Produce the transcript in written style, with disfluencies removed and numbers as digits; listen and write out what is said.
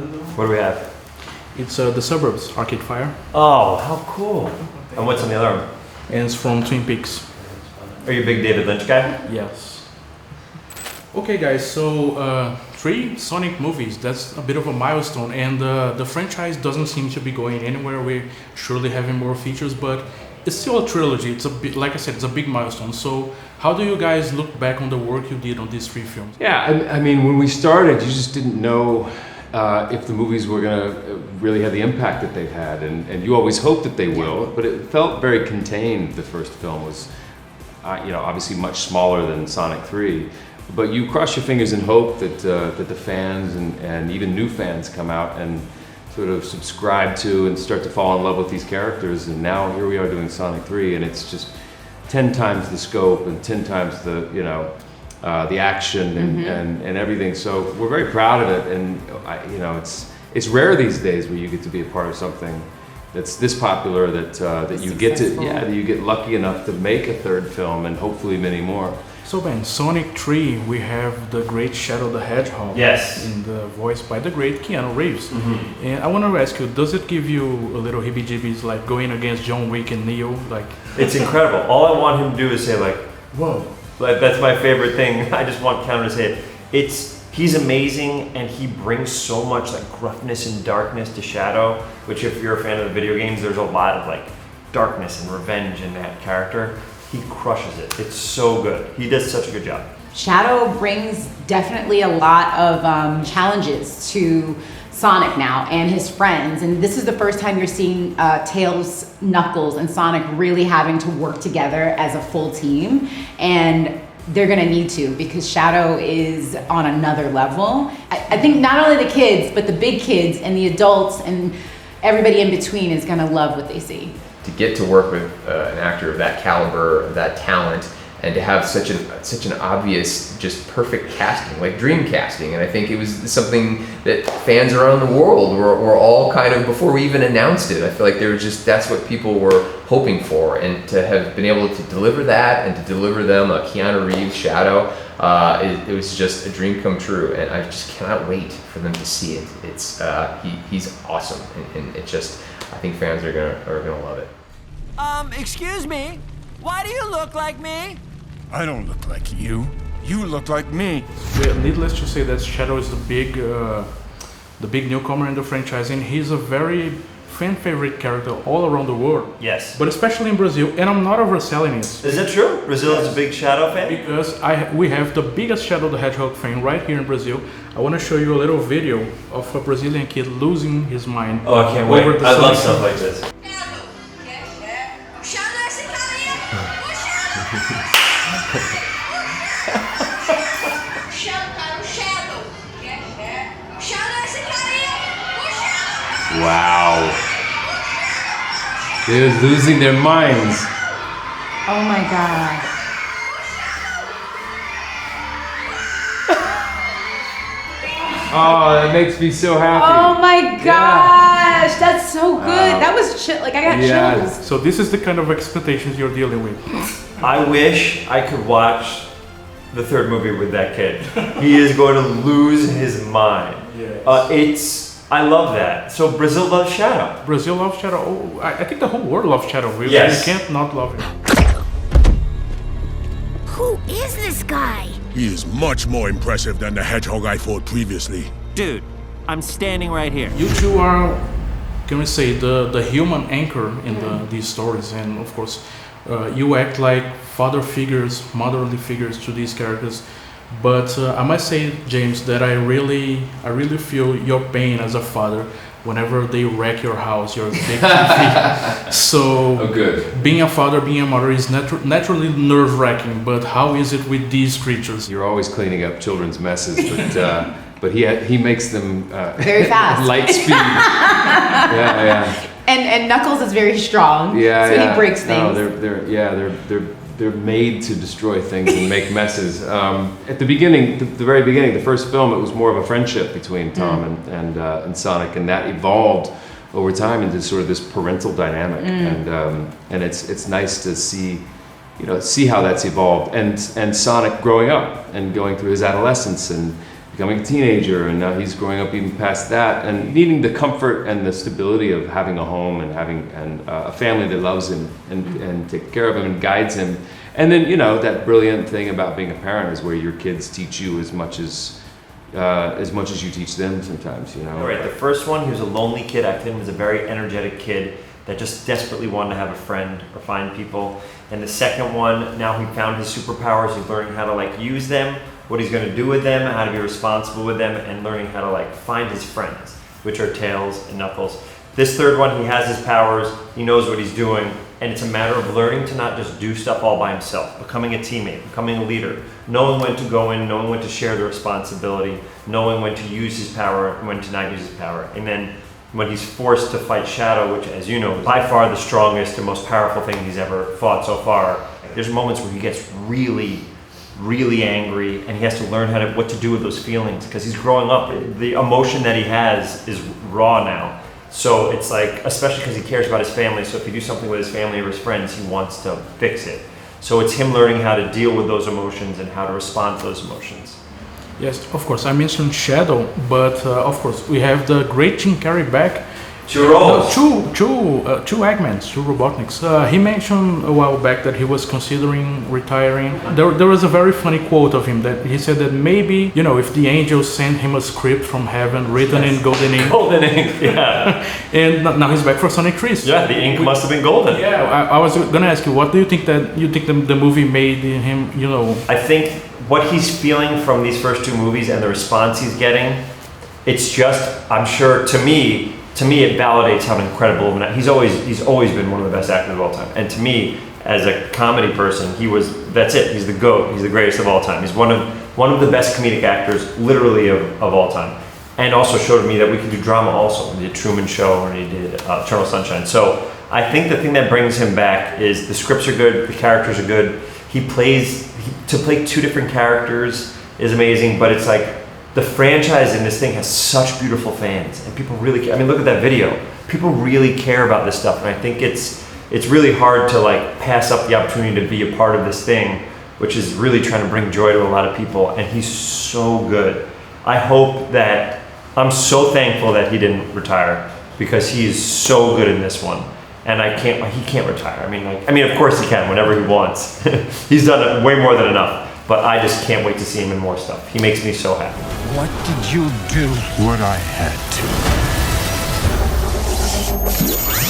What do we have? It's The Suburbs, Arcade Fire. Oh, how cool. And what's on the other one? And it's from Twin Peaks. Are you a big David Lynch guy? Yes. Okay guys, so 3 Sonic movies, that's a bit of a milestone, and the franchise doesn't seem to be going anywhere. We're surely having more features, but it's still a trilogy. It's a bit, like I said, it's a big milestone. So how do you guys look back on the work you did on these 3 films? Yeah, I mean, when we started, you just didn't know if the movies were going to really have the impact that they've had, and you always hope that they will, but it felt very contained. The first film was, obviously much smaller than Sonic 3, but you cross your fingers and hope that the fans and even new fans come out and sort of subscribe to and start to fall in love with these characters. And now here we are doing Sonic 3, and it's just 10 times the scope and 10 times the action and everything. So we're very proud of it, and it's rare these days where you get to be a part of something that's this popular, that you get to, that you get lucky enough to make a 3rd film and hopefully many more. So Ben, Sonic 3, we have the great Shadow the Hedgehog. Yes. In the voice by the great Keanu Reeves. And I want to ask you, does it give you a little heebie-jeebies, like going against John Wick and Neo? Like, it's incredible. All I want him to do is say like, whoa. Like, that's my favorite thing. I just want Keanu to say it. He's amazing, and he brings so much like gruffness and darkness to Shadow, which if you're a fan of the video games, there's a lot of like darkness and revenge in that character. He crushes it. It's so good. He does such a good job. Shadow brings definitely a lot of challenges to Sonic now and his friends, and this is the first time you're seeing Tails, Knuckles, and Sonic really having to work together as a full team, and they're gonna need to, because Shadow is on another level. I think not only the kids, but the big kids and the adults and everybody in between is gonna love what they see. To get to work with an actor of that caliber, of that talent, and to have such an obvious, just perfect casting, like dream casting. And I think it was something that fans around the world were all kind of, before we even announced it, I feel like they were just, that's what people were hoping for. And to have been able to deliver that and to deliver them a Keanu Reeves Shadow, it was just a dream come true. And I just cannot wait for them to see it. It's he's awesome, and it just, I think fans are gonna love it. Excuse me, why do you look like me? I don't look like you. You look like me. Yeah, needless to say that Shadow is the big newcomer in the franchise, and he's a very fan favorite character all around the world. Yes. But especially in Brazil, and I'm not overselling it. Is that true? Brazil is a big Shadow fan? Because we have the biggest Shadow the Hedgehog fan right here in Brazil. I want to show you a little video of a Brazilian kid losing his mind. Oh, I can't wait. I love stuff like this. Wow. They're losing their minds. Oh my God. Oh, that makes me so happy. Oh my gosh, that's so good. That was like I got chills. So this is the kind of expectations you're dealing with. I wish I could watch the 3rd movie with that kid. He is going to lose his mind. Yes. I love that. So Brazil loves Shadow. Brazil loves Shadow. Oh, I think the whole world loves Shadow. Really, yes. You can't not love him. Who is this guy? He is much more impressive than the hedgehog I fought previously. Dude, I'm standing right here. You two are, can we say, the human anchor in these stories, and of course, you act like father figures, motherly figures to these characters. But I must say, James, that I really feel your pain as a father whenever they wreck your house, your big TV. So, good. Being a father, being a mother is naturally nerve-wracking. But how is it with these creatures? You're always cleaning up children's messes, but he makes them very fast, light speed. yeah. And Knuckles is very strong. So he breaks things. No, they're made to destroy things and make messes. At the beginning, the very beginning, the first film, it was more of a friendship between Tom and Sonic, and that evolved over time into sort of this parental dynamic. And it's nice to see how that's evolved, and Sonic growing up and going through his adolescence and becoming a teenager, and now he's growing up even past that, and needing the comfort and the stability of having a home and having a family that loves him and takes care of him and guides him. And then, you know, that brilliant thing about being a parent is where your kids teach you as much as you teach them sometimes, you know. All right, the first one, he was a lonely kid. I think he was a very energetic kid that just desperately wanted to have a friend or find people. And the second one, now he found his superpowers. He's learning how to like use them, what he's going to do with them, how to be responsible with them, and learning how to like find his friends, which are Tails and Knuckles. This third one, he has his powers, he knows what he's doing, and it's a matter of learning to not just do stuff all by himself, becoming a teammate, becoming a leader, knowing when to go in, knowing when to share the responsibility, knowing when to use his power and when to not use his power. And then when he's forced to fight Shadow, which, as you know, is by far the strongest and most powerful thing he's ever fought so far, there's moments where he gets really, really angry, and he has to learn what to do with those feelings, because he's growing up. The emotion that he has is raw now. So it's like, especially because he cares about his family, so if you do something with his family or his friends, he wants to fix it. So it's him learning how to deal with those emotions and how to respond to those emotions. Yes, of course, I mentioned Shadow, but of course, we have the great Jim Carrey back. Two roles. Two Eggmans, two Robotniks. He mentioned a while back that he was considering retiring. There was a very funny quote of him that he said that maybe, you know, if the angels sent him a script from heaven written in golden ink. Golden ink, yeah. And now he's back for Sonic 3. Yeah, the ink must have been golden. Yeah, I was gonna ask you, what do you think the movie made him, you know? I think what he's feeling from these first two movies and the response he's getting, it's just, I'm sure, to me it validates how incredible of an actor. He's always been one of the best actors of all time. And to me, as a comedy person, that's it. He's the GOAT. He's the greatest of all time. He's one of the best comedic actors, literally, of all time. And also showed me that we can do drama also. He did Truman Show, and he did Eternal Sunshine. So I think the thing that brings him back is the scripts are good, the characters are good. To play two different characters is amazing, but it's like, the franchise in this thing has such beautiful fans, and people really care. I mean, look at that video. People really care about this stuff, and I think it's really hard to like pass up the opportunity to be a part of this thing, which is really trying to bring joy to a lot of people, and he's so good. I'm so thankful that he didn't retire, because he is so good in this one, and he can't retire. I mean, of course he can whenever he wants. He's done way more than enough. But I just can't wait to see him in more stuff. He makes me so happy. What did you do? What I had to.